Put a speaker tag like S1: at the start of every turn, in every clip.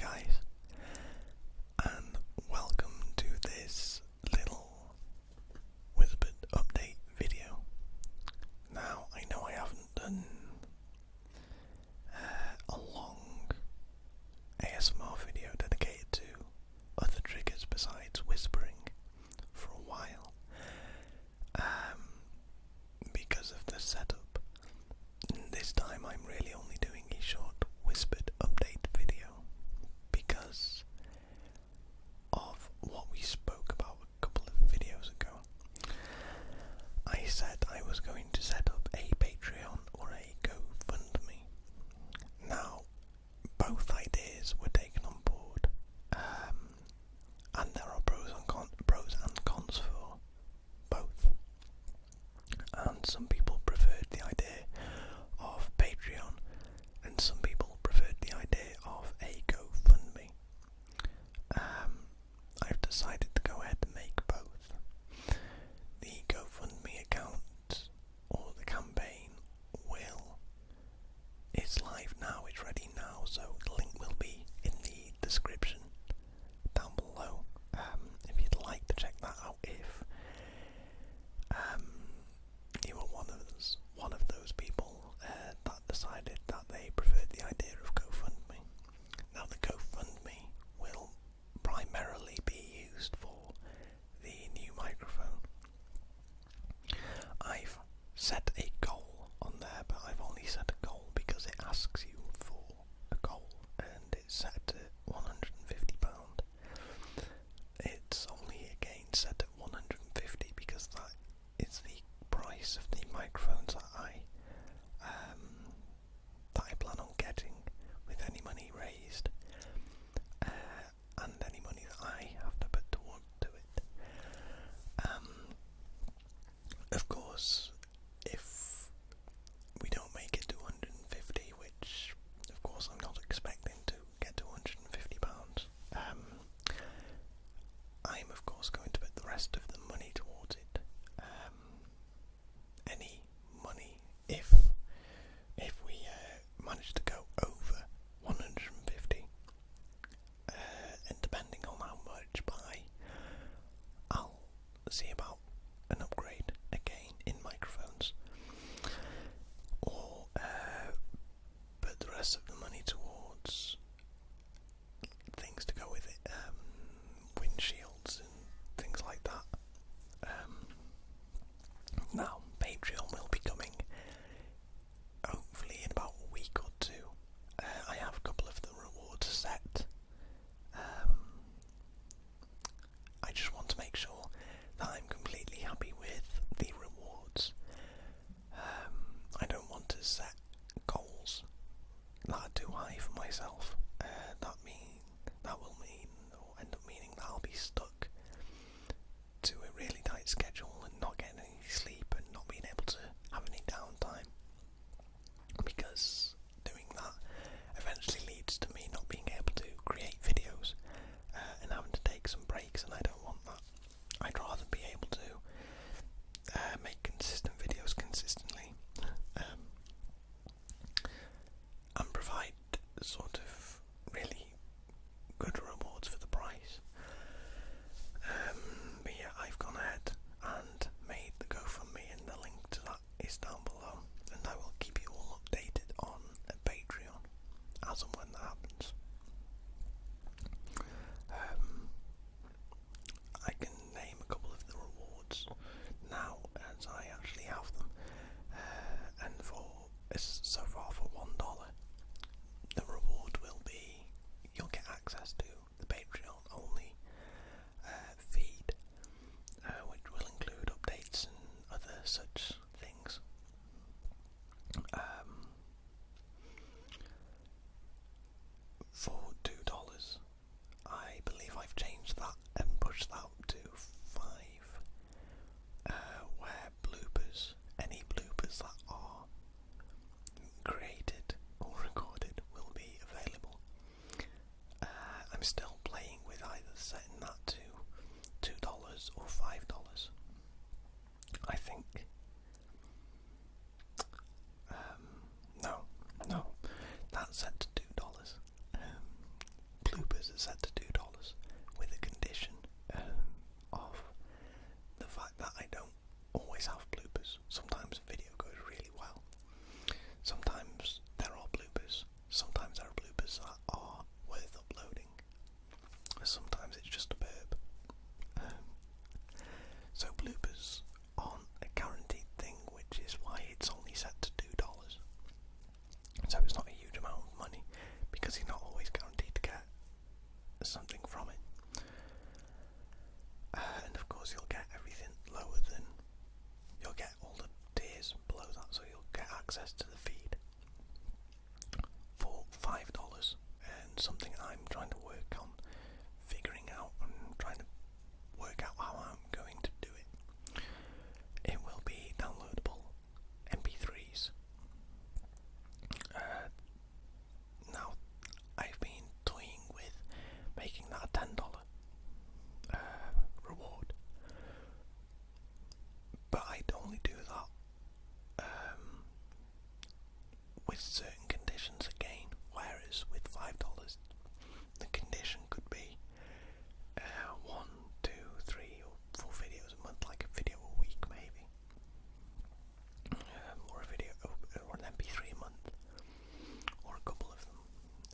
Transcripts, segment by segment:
S1: guys, and welcome to this little whispered update video. Now, I know I haven't done a long ASMR video dedicated to other triggers besides whispering for a while, because of the setup. This time I'm really only doing a short whispered update video because of what we spoke about a couple of videos ago. I said I was going to set up a Patreon or a GoFundMe. Now, both ideas were taken on board, and there are pros and cons for both. And some people preferred the idea of Patreon, and some people preferred the idea of a GoFundMe. I've decided to go ahead and make both. The GoFundMe account, or the campaign, it's live now, it's ready now, so the link will be in the description down below, if you'd like to check that out, if you were one of those people that decided that they preferred the idea of GoFundMe. Now, the GoFundMe will primarily be used for the new microphone. I've set a goal on there, but I've only set a goal because it asks you for a goal, and it's set at £150. It's only again set at £150 because that is the price of the microphones that I plan on getting with any money raised, and any money that I have to put toward to it. Of course, if we don't make it to 150, which of course I'm not expecting to get to £150, I'm of course going to put the rest of the money towards it. Any money, if we manage to go over 150, and depending on how much I'll see about an upgrade again in microphones, or put the rest of the money towards things to go with it, windshields and things like that. Now, Patreon will be coming hopefully in about a week or two. I have a couple of the rewards set. I just want to make sure that I'm completely happy with the rewards. I don't want to set goals that are too high for myself. That will mean, or end up meaning, that I'll be stuck to a really tight schedule and not getting any sleep and not being able to have any downtime, because doing that eventually leads to me not being able to create videos and having to take some breaks, and I don't want that. I'd rather be able to make consistent videos consistently, and provide sort of really good rewards for the price. But yeah, I've gone ahead and made the GoFundMe, and the link to that is down below, and I will keep you all updated on Patreon as and when that happens. I can name a couple of the rewards now, as I actually have them, and so far for $1, the reward are set to $2 with a condition of the fact that I don't always have bloopers. Sometimes a video goes really well. Sometimes there are bloopers. Sometimes there are bloopers that are worth uploading. Sometimes it's just a burp. So bloopers aren't a guaranteed thing, which is why it's only set to $2. So it's not a huge amount of money, because you're not always guaranteed to get something from it. And of course you'll get everything lower than, you'll get all the tiers below that, so you'll get access to the feed for $5, and something I'm trying to work on figuring out and trying to work out how I'm going to do it. It will be downloadable MP3s. Now, I've been toying with making that a $10 reward, but I'd only do that with certain conditions again, whereas with $5 the condition could be 1, 2, 3 or 4 videos a month, like a video a week maybe, or a video or an MP3 a month, or a couple of them.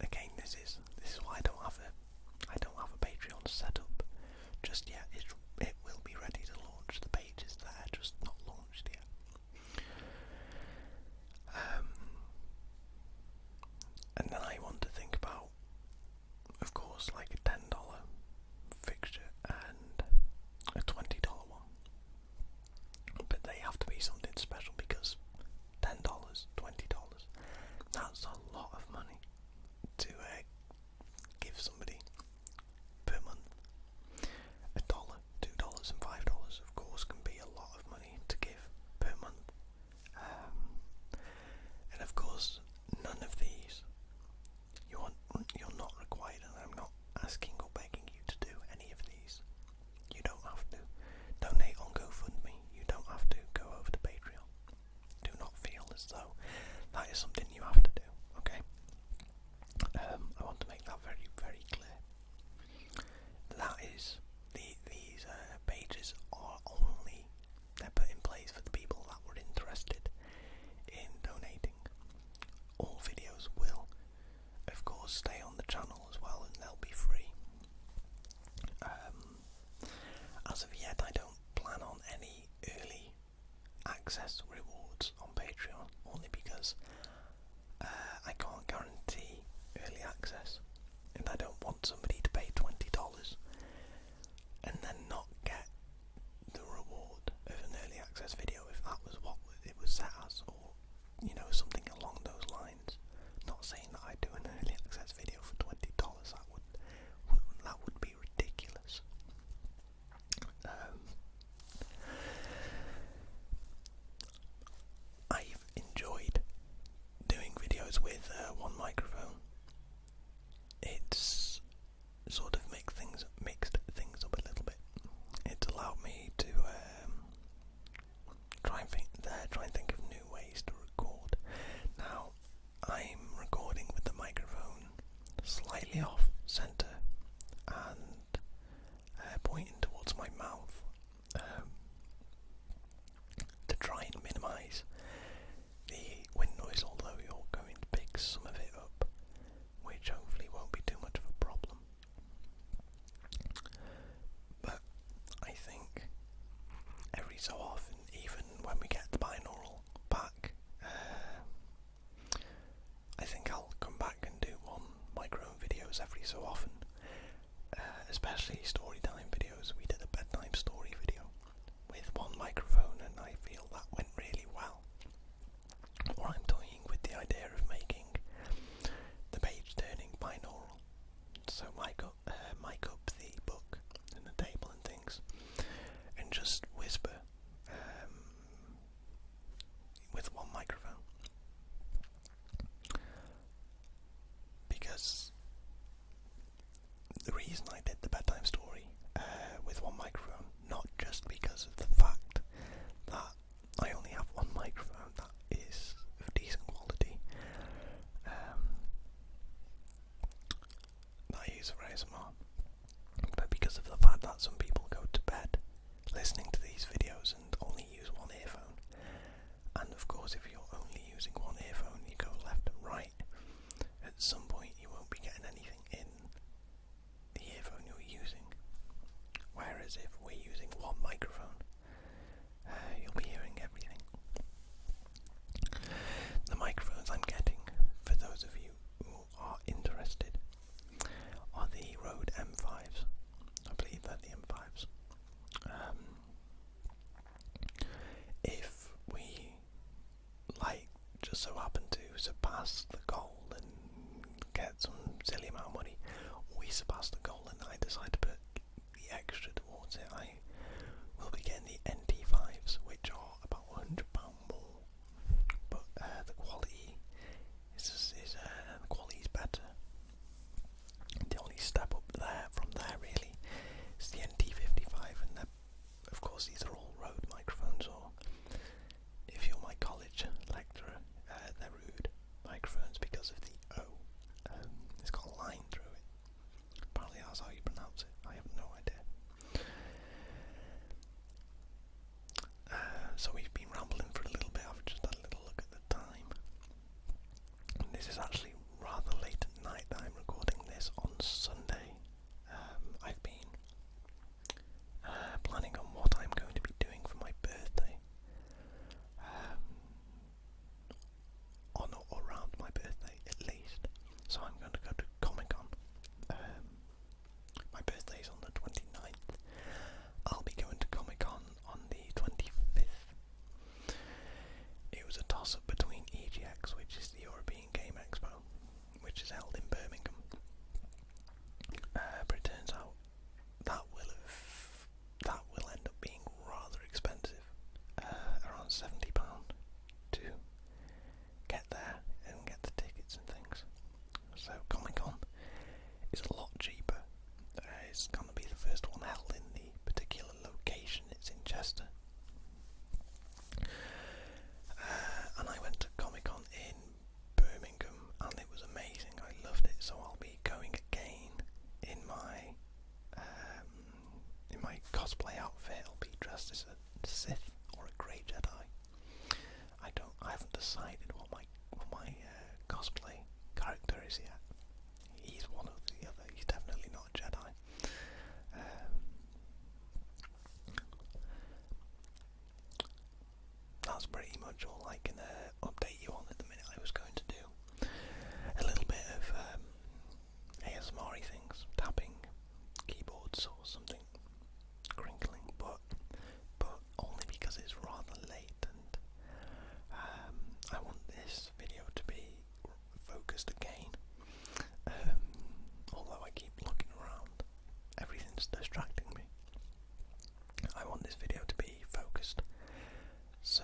S1: Again, this is why I don't have a Patreon set up just yet. It will be ready to launch. The page is there, just not launched yet. And then I want to think about, of course, like a $10 fixture and a $20 one. But they have to be something special, because $10, $20, that's a lot of money to give somebody per month. $1, $2 and $5 of course can be a lot of money to give per month. And of course none of these, you're not required, and I'm not asking or begging you to do any of these. You don't have to donate on GoFundMe. You don't have to go over to Patreon. Do not feel as though that is something you have to do, okay? I want to make that very, very clear. That is, these pages are only, they're put in place for the people that were interested in donating. All videos will, of course, stay on the channel as well, and they'll be free. As of yet, I don't plan on any early access rewards on Patreon, only because I can't guarantee early access, and I don't want somebody to pay $20 and then not get the reward of an early access video if that was what it was set as, or something along those lines. Not saying that I do an early access video for $20. That would be ridiculous. I've enjoyed doing videos with one microphone. It's sort of mixed things up a little bit. It's allowed me to try and think of new ways to record. Now, I'm recording with the microphone slightly off centre and pointing towards my mouth to try and minimise the wind noise, although you're going to pick some of it up, which hopefully won't be too much of a problem. But I think every so often, even when we get the binaural back, I think I'll come back and do one microphone videos every days for ASMR, but because of the fact that some people go to bed listening to these videos and only use one earphone, and of course if you're only using one earphone, you go left and right, at some point you won't be getting anything in the earphone you're using. Whereas if we're using one microphone, you'll be hearing everything. The microphones I'm getting, for those of you who are interested, are the Rode M5s. I believe they're the M5s. If we just so happen to surpass the goal and get some silly amount of money, we surpass the goal and I decide to put the extra towards it, I will be getting the NT5s, which are about £100 more, but the quality is better. The only step up there from there really is the NT55, and of course these are all Rode microphones, or if you're my college lecturer, they're Rode microphones because of the O. It's got a line through it. Apparently that's how you pronounce it. I have no idea. So we've been rambling for a little bit. I've just had a little look at the time. This is actually rather late at night that I'm recording this on Sunday. I've been planning on what I'm going to be doing for my birthday. On or around my birthday at least. So I'm going to go to Comic-Con. My birthday is on the 29th. I'll be going to Comic-Con on the 25th. It was a toss-up between EGX, which is the European Game Expo, which is held in Birmingham. But it turns out that will end up being rather expensive, around £70 to get there and get the tickets and things. So Comic-Con is a lot cheaper. It's going to be the first one held in the particular location. It's in Chester. And I went to Comic-Con in Birmingham and it was amazing. I loved it. So I'll be going again in my cosplay outfit. I'll be dressed as a Sith or a Grey Jedi. I haven't decided what my cosplay character is yet. He's one of the other. He's definitely not a Jedi. That's pretty much all I can update you on at the minute. I was going to do a little bit of ASMR-y things, tapping keyboards or something crinkling, but only because it's rather late and I want this video to be focused again. Although I keep looking around, everything's distracting me. I want this video to be focused, so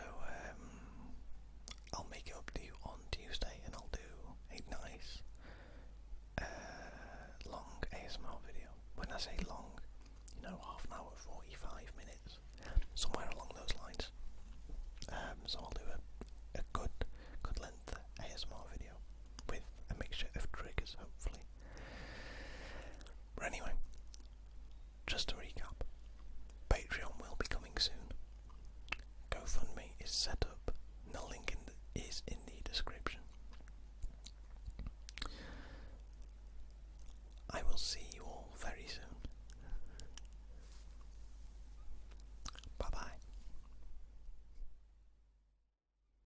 S1: I'll make it up to you on Tuesday and I'll do a nice long ASMR video. When I say long, half an hour, 45 minutes, somewhere along those lines. So I'll do a good length ASMR video with a mixture of triggers, hopefully. But anyway, just to recap, Patreon will be coming soon. GoFundMe is set up. The link is in the description. I will see you all very soon.